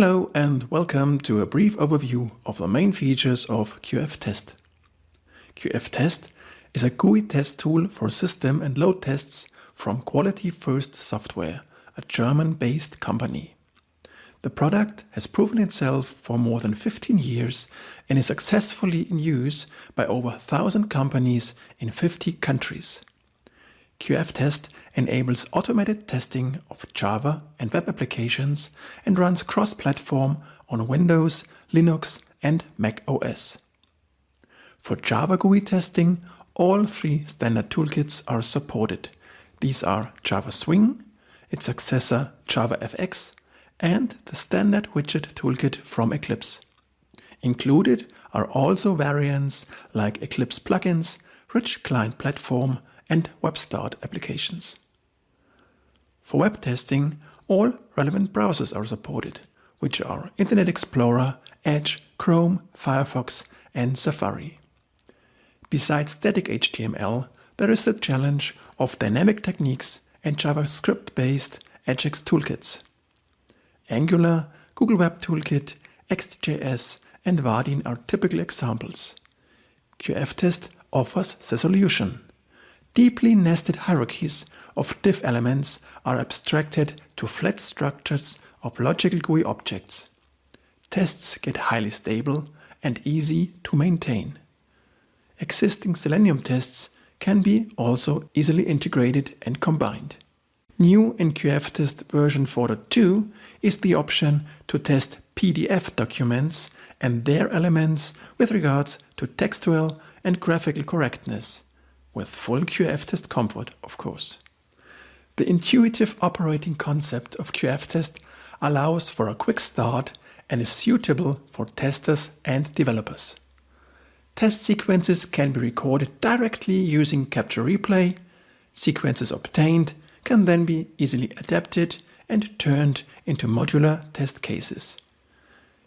Hello and welcome to a brief overview of the main features of QF Test. QF Test is a GUI test tool for system and load tests from Quality First Software, a German-based company. The product has proven itself for more than 15 years and is successfully in use by over 1,000 companies in 50 countries. QF Test enables automated testing of Java and web applications and runs cross-platform on Windows, Linux and Mac OS. For Java GUI testing, all three standard toolkits are supported. These are Java Swing, its successor JavaFX, and the standard widget toolkit from Eclipse. Included are also variants like Eclipse Plugins, Rich Client Platform, and Web Start applications. For web testing, all relevant browsers are supported, which are Internet Explorer, Edge, Chrome, Firefox, and Safari. Besides static HTML, there is the challenge of dynamic techniques and JavaScript-based Ajax toolkits. Angular, Google Web Toolkit, ExtJS, and Vaadin are typical examples. QF Test offers the solution. Deeply nested hierarchies of div elements are abstracted to flat structures of logical GUI objects. Tests get highly stable and easy to maintain. Existing Selenium tests can be also easily integrated and combined. New in QF Test version 4.2 is the option to test PDF documents and their elements with regards to textual and graphical correctness, with full QF Test comfort, of course. The intuitive operating concept of QF Test allows for a quick start and is suitable for testers and developers. Test sequences can be recorded directly using Capture Replay. Sequences obtained can then be easily adapted and turned into modular test cases.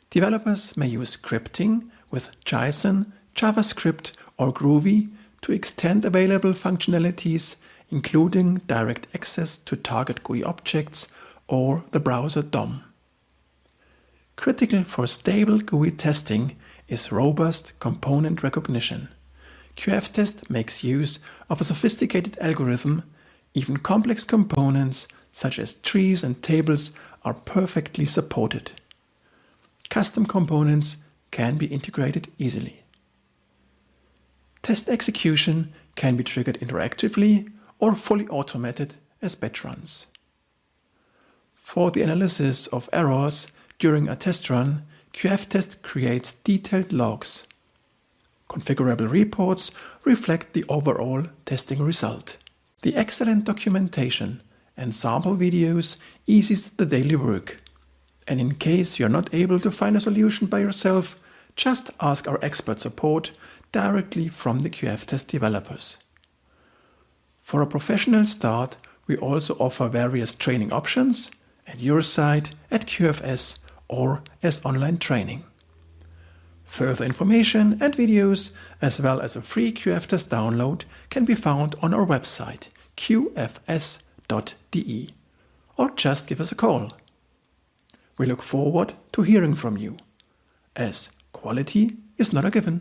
Developers may use scripting with JSON, JavaScript, or Groovy to extend available functionalities, including direct access to target GUI objects or the browser DOM. Critical for stable GUI testing is robust component recognition. QF Test makes use of a sophisticated algorithm. Even complex components such as trees and tables are perfectly supported. Custom components can be integrated easily. Test execution can be triggered interactively or fully automated as batch runs. For the analysis of errors during a test run, QF Test creates detailed logs. Configurable reports reflect the overall testing result. The excellent documentation and sample videos eases the daily work. And in case you're not able to find a solution by yourself, just ask our expert support directly from the QF Test developers. For a professional start, we also offer various training options at your site, at QFS, or as online training. Further information and videos, as well as a free QF Test download, can be found on our website, qfs.de, or just give us a call. We look forward to hearing from you, as quality is not a given.